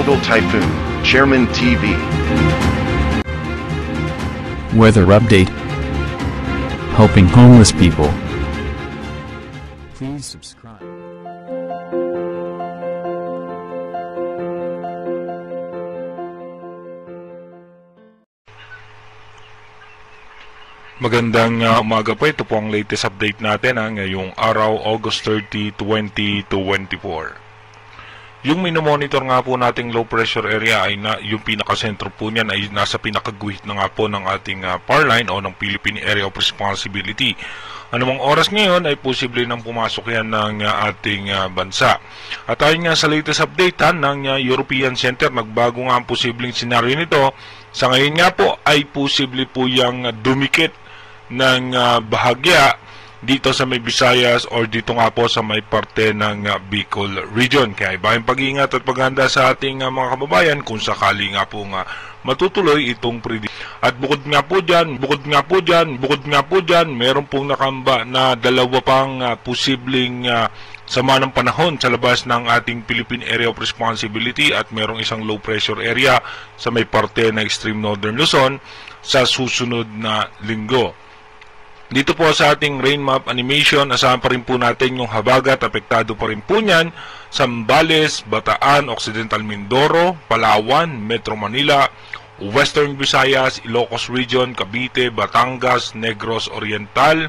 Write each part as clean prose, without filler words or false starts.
Global Typhoon, Chairman TV. Weather update. Helping homeless people. Please subscribe. Magandang umaga po. Ito po ang latest update natin ngayong araw, August 30, 2024. Yung minomonitor nga po nating low pressure area ay yung pinakasentro po niyan ay nasa pinakaguhit na nga po ng ating PAR line o ng Philippine Area of Responsibility. Anumang oras ngayon ay posible nang pumasok yan ng ating bansa. At ayon nga sa latest update ng European Center, nagbago nga ang posibleng senaryo nito. Sa ngayon nga po ay posible po yung dumikit ng bahagya dito sa may Visayas or dito nga po sa may parte ng Bicol region. Kaya ibayang pag-iingat at paghanda sa ating mga kababayan kung sakali nga po matutuloy itong prediction. At bukod nga po dyan, meron pong nakamba na dalawa pang posibleng sama ng panahon sa labas ng ating Philippine Area of Responsibility at merong isang low pressure area sa may parte ng extreme northern Luzon sa susunod na linggo. Dito po sa ating rain map animation, asahan pa rin po natin yung habagat, apektado pa rin po niyan sa Zambales, Bataan, Occidental Mindoro, Palawan, Metro Manila, Western Visayas, Ilocos Region, Cavite, Batangas, Negros Oriental,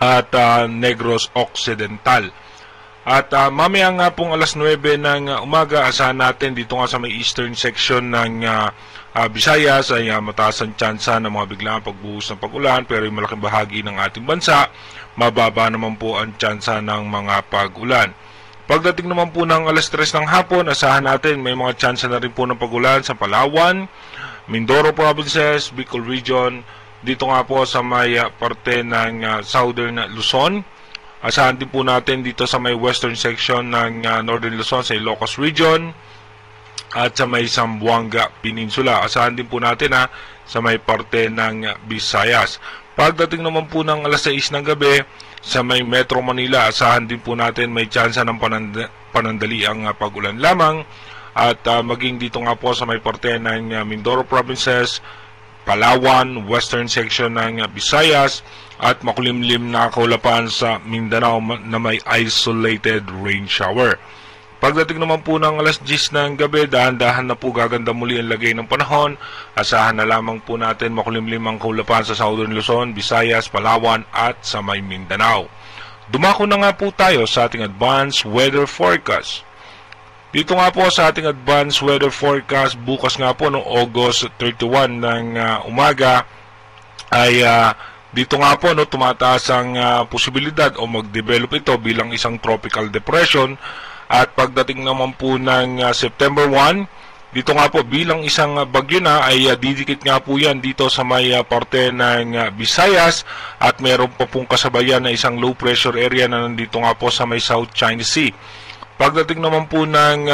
at Negros Occidental. At mamaya nga pong alas 9 ng umaga, asahan natin dito nga sa may eastern section ng Visayas ay mataas ang tsansa ng mga biglaang pagbuhos ng pag-ulan, pero yung malaking bahagi ng ating bansa, mababa naman po ang tsansa ng mga pag-ulan. Pagdating naman po ng alas 3 ng hapon, asahan natin may mga tsansa na rin po ng pag-ulan sa Palawan, Mindoro Provinces, Bicol Region, dito nga po sa may parte ng Southern Luzon. Asahan din po natin dito sa may western section ng Northern Luzon sa Ilocos Region at sa may Zamboanga Peninsula. Asahan din po natin sa may parte ng Visayas. Pagdating naman po ng alas 6 ng gabi sa may Metro Manila, asahan din po natin may tsansa ng panandali ang pag-ulan lamang at maging dito nga po sa may parte ng Mindoro Provinces, Palawan, western section ng Visayas at makulimlim na kaulapan sa Mindanao na may isolated rain shower. Pagdating naman po ng alas 10 ng gabi, dahan-dahan na po gaganda muli ang lagay ng panahon. Asahan na lamang po natin makulimlim ang kaulapan sa Southern Luzon, Visayas, Palawan at sa may Mindanao. Dumako na nga po tayo sa ating advanced weather forecast. Dito nga po sa ating advanced weather forecast, bukas nga po noong August 31 ng umaga ay dito nga po tumataas ang posibilidad o mag-develop ito bilang isang tropical depression. At pagdating naman po ng September 1, dito nga po bilang isang bagyo na ay didikit nga po yan dito sa may parte ng Visayas at meron pa pong kasabayan na isang low pressure area na nandito nga po sa may South China Sea. Pagdating naman po ng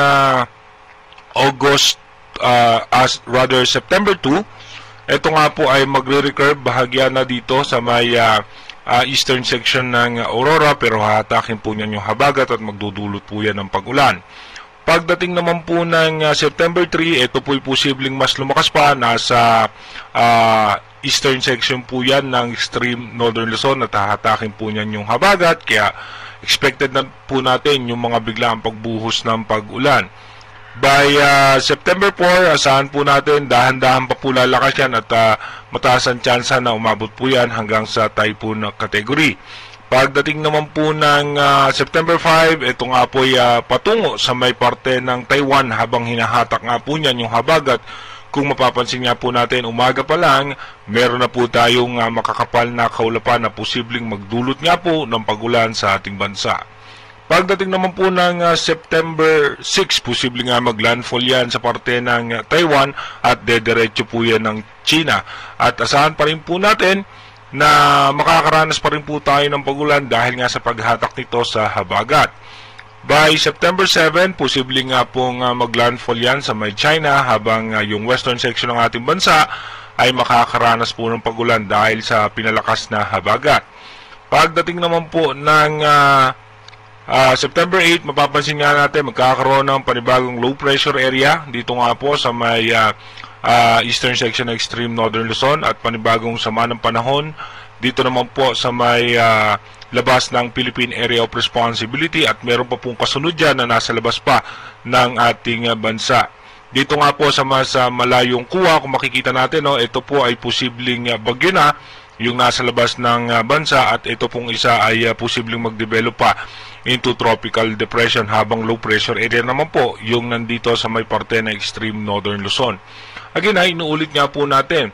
September 2, ito nga po ay magre-recurve bahagya na dito sa may eastern section ng Aurora, pero hahatakin po niyan yung habagat at magdudulot po yan ng pag-ulan. Pagdating naman po ng September 3, ito po ay posibleng mas lumakas pa, nasa eastern section po yan ng extreme northern Luzon at hahatakin po niyan yung habagat, kaya expected na po natin yung mga biglaang pagbuhos ng pag-ulan. By September 4, asahan po natin dahan-dahan pa po lalakas yan at mataas ang tsansa na umabot po yan hanggang sa typhoon na category. Pagdating naman po ng September 5, ito nga po ay patungo sa may parte ng Taiwan habang hinahatak nga po niyan yung habagat. Kung mapapansin nga po natin, umaga pa lang, meron na po tayong makakapal na kaulapan na posibleng magdulot nga po ng pag-ulan sa ating bansa. Pagdating naman po ng September 6, posible nga mag-landfall yan sa parte ng Taiwan at dediretso po yan ng China. At asahan pa rin po natin na makakaranas pa rin po tayo ng pag-ulan dahil nga sa paghatak nito sa habagat. By September 7, posible nga pong mag-landfall yan sa may China habang yung western section ng ating bansa ay makakaranas po ng pag-ulan dahil sa pinalakas na habagat. Pagdating naman po ng September 8, mapapansin nga natin magkakaroon ng panibagong low pressure area dito nga po sa may eastern section ng extreme northern Luzon, at panibagong sama ng panahon dito naman po sa may labas ng Philippine Area of Responsibility, at meron pa pong kasunod dyan na nasa labas pa ng ating bansa. Dito nga po sa malayong kuha, kung makikita natin, ito po ay posibleng bagyo na yung nasa labas ng bansa, at ito pong isa ay posibleng mag-develop pa into tropical depression, habang low pressure area naman po yung nandito sa may parte ng extreme northern Luzon. Again, inuulit nga po natin,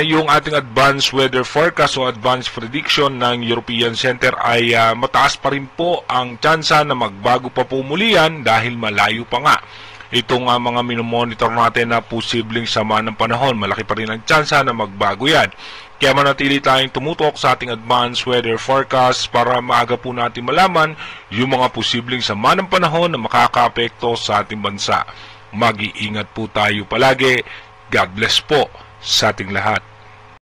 yung ating advanced weather forecast o advanced prediction ng European Center ay mataas pa rin po ang tsansa na magbago pa po muli yan dahil malayo pa nga itong mga minomonitor natin na posibleng sama ng panahon. Malaki pa rin ang tsansa na magbago yan. Kaya manatili tayong tumutok sa ating advanced weather forecast para maaga po natin malaman yung mga posibleng sama ng panahon na makakaapekto sa ating bansa. Mag-iingat po tayo palagi. God bless po sa ating lahat.